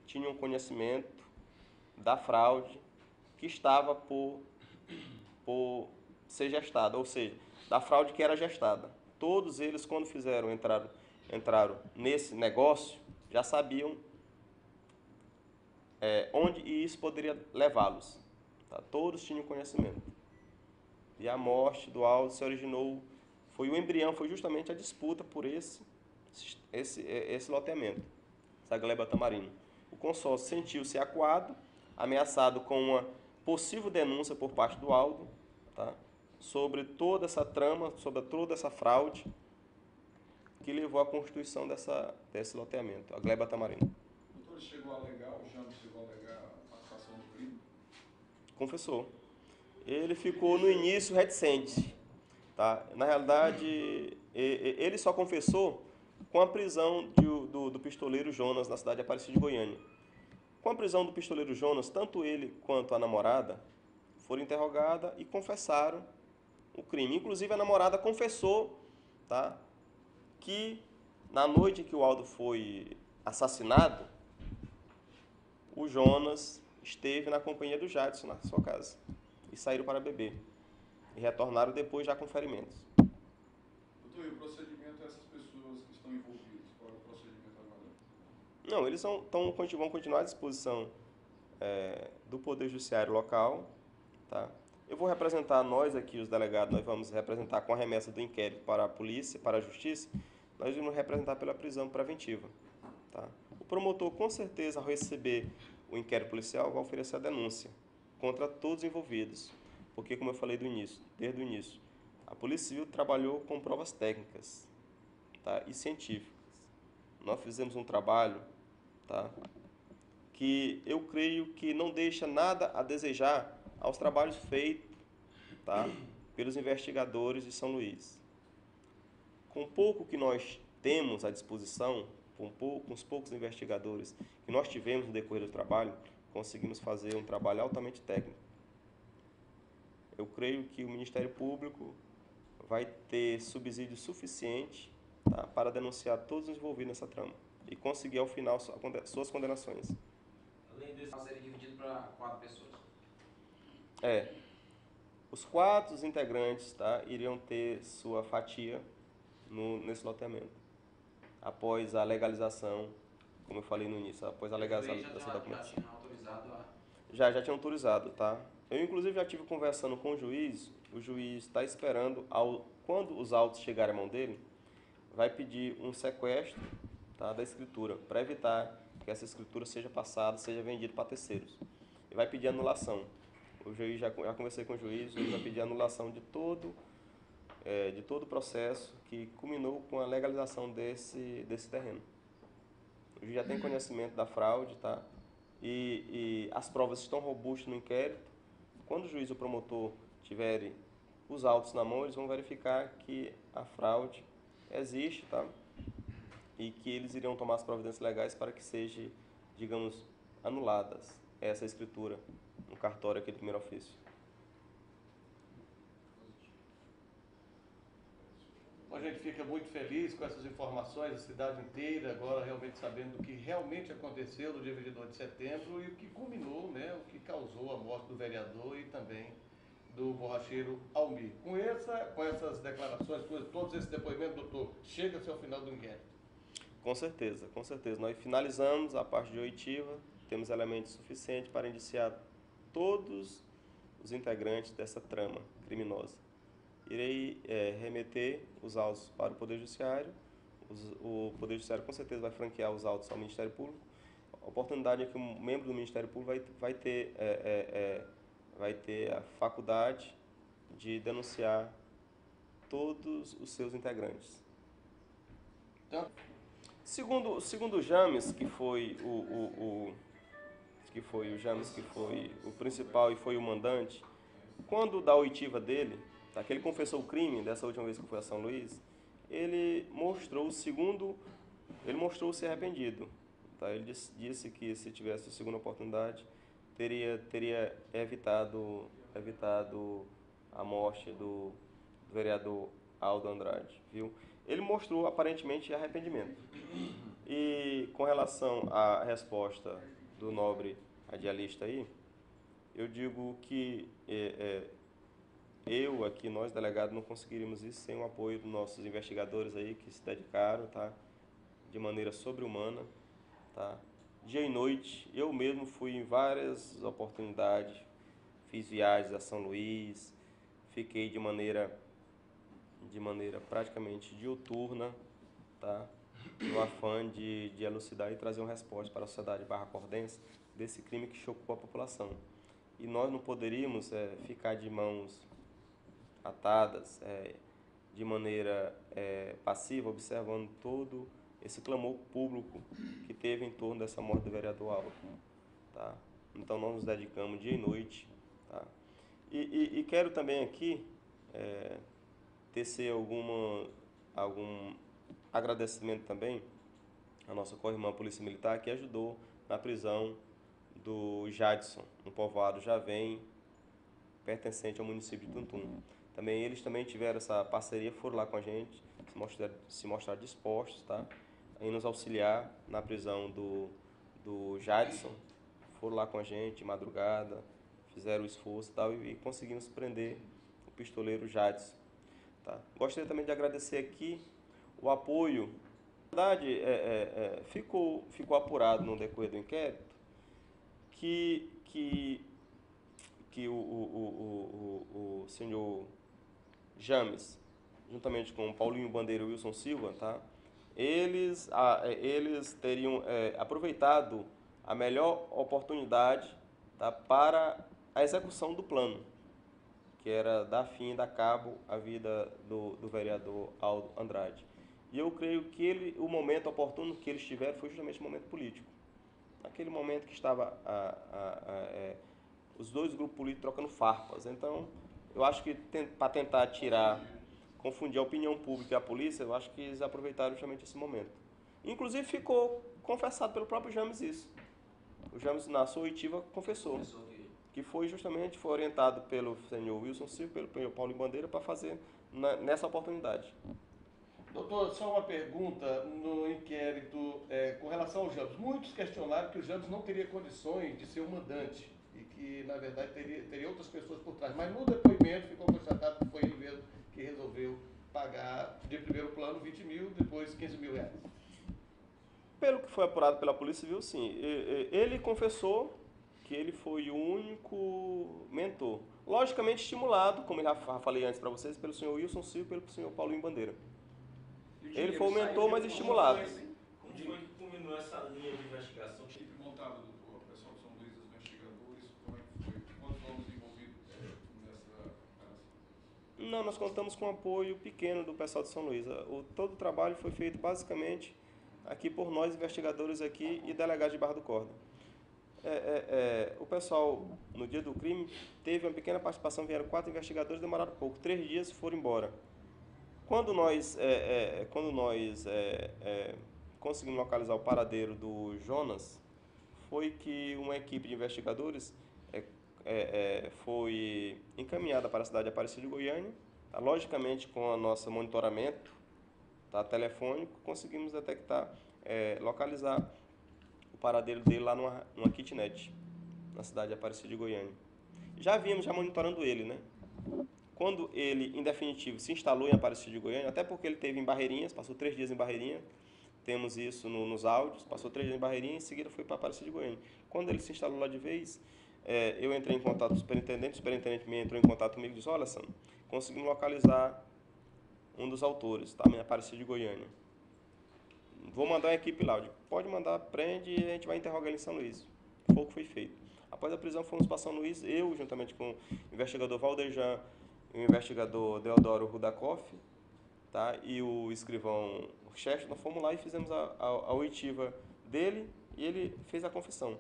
tinham conhecimento da fraude que estava por ser gestada, ou seja, da fraude que era gestada. Todos eles, quando entraram nesse negócio, já sabiam onde isso poderia levá-los. Tá? Todos tinham conhecimento. E a morte do Aldo se originou, foi o embrião, foi justamente a disputa por esse loteamento, essa gleba tamarino. O consórcio sentiu-se acuado, ameaçado com uma possível denúncia por parte do Aldo, tá? Sobre toda essa trama, sobre toda essa fraude que levou à constituição desse loteamento, a gleba tamarino. O doutor chegou a alegar, o James chegou a alegar a participação no crime? Confessou. Ele ficou no início reticente. Tá? Na realidade, ele só confessou com a prisão do pistoleiro Jonas na cidade de Aparecida de Goiânia. Com a prisão do pistoleiro Jonas, tanto ele quanto a namorada foram interrogadas e confessaram o crime. Inclusive, a namorada confessou, tá, que na noite que o Aldo foi assassinado, o Jonas esteve na companhia do Jadson na sua casa e saíram para beber. E retornaram depois já com ferimentos. Doutor, e o procedimento dessas pessoas que estão envolvidas? Qual é o procedimento agora? Não, eles vão continuar à disposição do Poder Judiciário local. Tá? Eu vou representar, nós aqui, os delegados, nós vamos representar com a remessa do inquérito para a polícia, para a justiça, nós vamos representar pela prisão preventiva. Tá? O promotor, com certeza, ao receber o inquérito policial, vai oferecer a denúncia contra todos os envolvidos. Porque, como eu falei desde o início, a Polícia Civil trabalhou com provas técnicas, tá, e científicas. Nós fizemos um trabalho, tá, que eu creio que não deixa nada a desejar aos trabalhos feitos, tá, pelos investigadores de São Luís. Com pouco que nós temos à disposição, com os poucos investigadores que nós tivemos no decorrer do trabalho, conseguimos fazer um trabalho altamente técnico. Eu creio que o Ministério Público vai ter subsídio suficiente, tá, para denunciar todos os envolvidos nessa trama e conseguir, ao final, suas condenações. Além disso, seria dividido para 4 pessoas. Os 4 integrantes, tá, iriam ter sua fatia nesse loteamento. Após a legalização, como eu falei no início, após a legalização dessa documentação. Já tinha autorizado a... Já tinha autorizado, tá? Eu, inclusive, já estive conversando com o juiz está esperando, quando os autos chegarem à mão dele, vai pedir um sequestro, tá, da escritura, para evitar que essa escritura seja passada, seja vendida para terceiros. E vai pedir anulação. O juiz, já conversei com o juiz vai pedir anulação de todo o processo que culminou com a legalização desse terreno. O juiz já tem conhecimento da fraude, tá? E as provas estão robustas no inquérito. Quando o juiz e o promotor tiverem os autos na mão, eles vão verificar que a fraude existe, tá? E que eles iriam tomar as providências legais para que seja, digamos, anuladas essa escritura no cartório aqui do primeiro ofício. A gente fica muito feliz com essas informações, a cidade inteira agora realmente sabendo do que realmente aconteceu no dia 22 de setembro e o que culminou, né, o que causou a morte do vereador e também do borracheiro Almir. Com essas declarações, com todos esses depoimentos, doutor, chega-se ao final do inquérito. Com certeza, com certeza. Nós finalizamos a parte de oitiva, temos elementos suficientes para indiciar todos os integrantes dessa trama criminosa. Irei remeter os autos para o Poder Judiciário. O Poder Judiciário com certeza vai franquear os autos ao Ministério Público. A oportunidade é que um membro do Ministério Público vai ter a faculdade de denunciar todos os seus integrantes. Então, segundo o James, que foi o principal e foi o mandante, quando da oitiva dele, tá, que ele confessou o crime dessa última vez que foi a São Luís, ele mostrou-se arrependido. Tá? Ele disse que se tivesse a segunda oportunidade, teria evitado a morte do vereador Aldo Andrade, viu? Ele mostrou aparentemente arrependimento. E com relação à resposta do nobre radialista aí, eu digo que eu aqui, nós delegados, não conseguiríamos isso sem o apoio dos nossos investigadores aí que se dedicaram, tá? De maneira sobre-humana, tá? Dia e noite, eu mesmo fui em várias oportunidades, fiz viagens a São Luís, fiquei de maneira praticamente diuturna, tá? No afã de elucidar e trazer uma resposta para a sociedade barra-cordense desse crime que chocou a população. E nós não poderíamos ficar de mãos atadas, de maneira passiva, observando todo esse clamor público que teve em torno dessa morte do vereador Álvaro, tá? Então nós nos dedicamos dia e noite, tá? E quero também aqui tecer algum agradecimento também à nossa co-irmã Polícia Militar, que ajudou na prisão do Jadson, no povoado Javém, pertencente ao município de Tuntum. Também eles também tiveram essa parceria, foram lá com a gente, se mostraram dispostos, tá? Em nos auxiliar na prisão do Jadson, foram lá com a gente de madrugada, fizeram o esforço, tal, e conseguimos prender o pistoleiro Jadson, tá? Gostaria também de agradecer aqui o apoio. Na verdade, ficou apurado no decorrer do inquérito que o senhor James, juntamente com o Paulinho Bandeira e o Wilson Silva, tá? Eles teriam aproveitado a melhor oportunidade, tá, para a execução do plano, que era dar fim, dar cabo à vida do vereador Aldo Andrade. E eu creio que o momento oportuno que eles tiveram foi justamente o momento político. Naquele momento que estava os dois grupos políticos trocando farpas. Então, eu acho que para tentar confundir a opinião pública e a polícia, eu acho que eles aproveitaram justamente esse momento. Inclusive, ficou confessado pelo próprio James isso. O James, na sua oitiva, confessou que foi orientado pelo senhor Wilson Silva, pelo Paulo Bandeira, para fazer nessa oportunidade. Doutor, só uma pergunta no inquérito com relação ao James. Muitos questionaram que o James não teria condições de ser o mandante e que, na verdade, teria outras pessoas por trás. Mas no depoimento ficou constatado que foi ele mesmo que resolveu pagar de primeiro plano 20 mil, depois 15 mil reais. Pelo que foi apurado pela Polícia Civil, sim. Ele confessou que ele foi o único mentor. Logicamente estimulado, como eu já falei antes para vocês, pelo senhor Wilson Silva e pelo senhor Paulinho Bandeira. Ele foi o mentor, mas estimulado. Como foi que culminou essa linha de investigação? A equipe montada, doutor, o pessoal de São Luís, os investigadores, como é que foi? Quantos homens envolvidos nessa operação? Não, nós contamos com um apoio pequeno do pessoal de São Luís. Todo o trabalho foi feito basicamente aqui por nós, investigadores aqui e delegados de Barra do Corda. O pessoal, no dia do crime, teve uma pequena participação, vieram 4 investigadores, demoraram pouco, 3 dias foram embora. Quando nós conseguimos localizar o paradeiro do Jonas, foi que uma equipe de investigadores foi encaminhada para a cidade de Aparecida de Goiânia. Tá? Logicamente, com o nosso monitoramento, tá, telefônico, conseguimos detectar, localizar o paradeiro dele lá numa kitnet, na cidade de Aparecida de Goiânia. Já vínhamos monitorando ele, né? Quando ele, em definitivo, se instalou em Aparecida de Goiânia, até porque ele teve em Barreirinhas, passou 3 dias em Barreirinha, temos isso nos áudios, passou 3 dias em Barreirinha e em seguida foi para Aparecida de Goiânia. Quando ele se instalou lá de vez, eu entrei em contato com o superintendente me entrou em contato comigo e disse: olha, Sam, conseguimos localizar um dos autores, tá, em Aparecida de Goiânia. Vou mandar uma equipe lá. Eu digo, pode mandar, prende e a gente vai interrogar ele em São Luís. Foi o que foi feito. Após a prisão, fomos para São Luís, eu, juntamente com o investigador Valdejan, o investigador Deodoro Rudakoff, tá, e o escrivão Chester, nós fomos lá e fizemos a oitiva dele e ele fez a confissão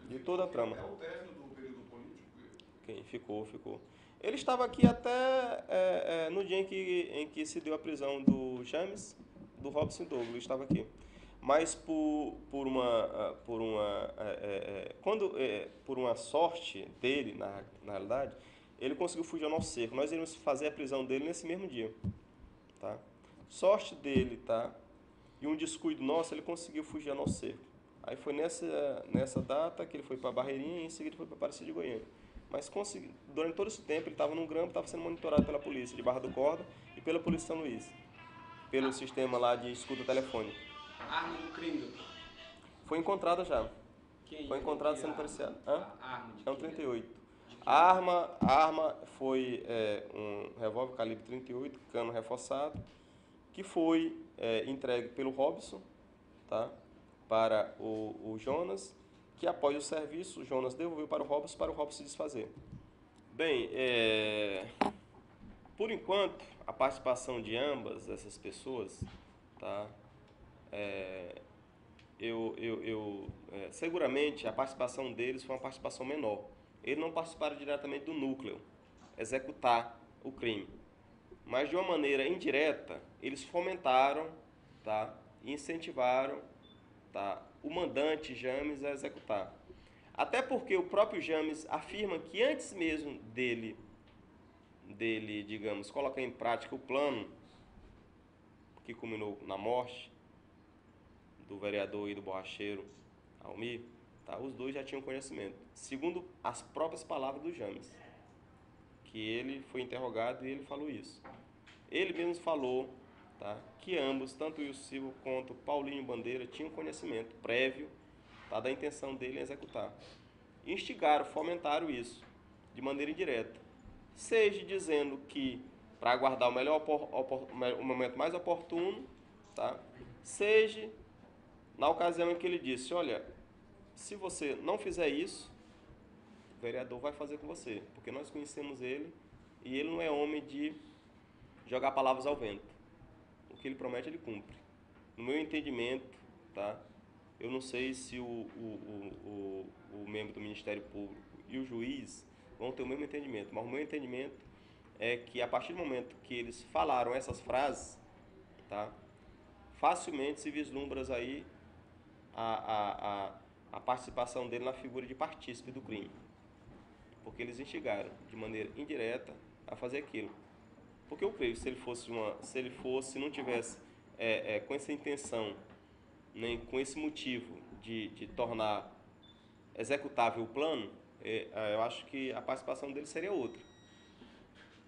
de toda a trama. É o término do período político? Quem ficou. Ele estava aqui até no dia em que se deu a prisão do James, do Robson Douglas, ele estava aqui. Mas por uma sorte dele, na realidade, ele conseguiu fugir ao nosso cerco. Nós iríamos fazer a prisão dele nesse mesmo dia, tá? Sorte dele, tá? E um descuido nosso, ele conseguiu fugir ao nosso cerco. Aí foi nessa data que ele foi para Barreirinha e em seguida foi para Aparecida de Goiânia. Mas durante todo esse tempo ele estava num grampo, estava sendo monitorado pela polícia de Barra do Corda e pela Polícia de São Luís, pelo sistema lá de escuta telefônica. A arma do crime, doutor? Foi encontrada já. Quem? Foi encontrado Que sendo arma? policiado. A arma de É um quem? 38. De quem? A arma foi um revólver calibre 38, cano reforçado, que foi entregue pelo Robson, tá? Para o Jonas, que após o serviço, o Jonas devolveu para o Robson se desfazer. Bem, por enquanto, a participação de ambas essas pessoas, tá? Seguramente a participação deles foi uma participação menor. Eles não participaram diretamente do núcleo, executar o crime. Mas de uma maneira indireta, eles fomentaram, tá? E incentivaram, tá? O mandante James a executar. Até porque o próprio James afirma que antes mesmo dele, digamos, colocar em prática o plano que culminou na morte do vereador e do borracheiro Almir, tá? Os dois já tinham conhecimento, segundo as próprias palavras do James, que ele foi interrogado e ele falou isso. Ele mesmo falou, tá, que ambos, tanto o Silva quanto o Paulinho Bandeira, tinham conhecimento prévio, tá, da intenção dele em executar. Instigaram, fomentaram isso de maneira indireta, seja dizendo que para aguardar o momento mais oportuno, tá, seja na ocasião em que ele disse: olha, se você não fizer isso, o vereador vai fazer com você, porque nós conhecemos ele e ele não é homem de jogar palavras ao vento. O que ele promete, ele cumpre. No meu entendimento, tá? Eu não sei se o membro do Ministério Público e o juiz vão ter o mesmo entendimento, mas o meu entendimento é que a partir do momento que eles falaram essas frases, tá? Facilmente se vislumbra aí a participação dele na figura de partícipe do crime, porque eles instigaram de maneira indireta a fazer aquilo. Porque eu creio que se ele não tivesse com essa intenção, nem com esse motivo de tornar executável o plano, eu acho que a participação dele seria outra.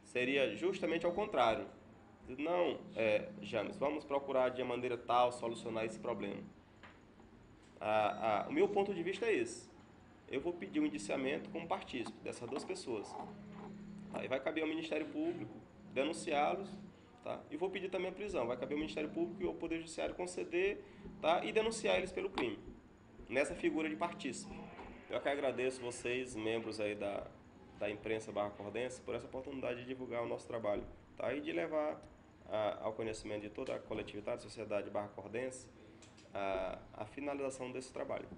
Seria justamente ao contrário. Não, James, vamos procurar de maneira tal solucionar esse problema. O meu ponto de vista é esse. Eu vou pedir um indiciamento como partícipe dessas duas pessoas. Aí vai caber ao Ministério Público denunciá-los, tá? E vou pedir também a prisão. Vai caber ao Ministério Público e ao Poder Judiciário conceder, tá? E denunciar eles pelo crime, nessa figura de partícipe. Eu que agradeço vocês, membros aí da imprensa barracordense, por essa oportunidade de divulgar o nosso trabalho, tá? E de levar ao conhecimento de toda a coletividade, sociedade barracordense, a finalização desse trabalho.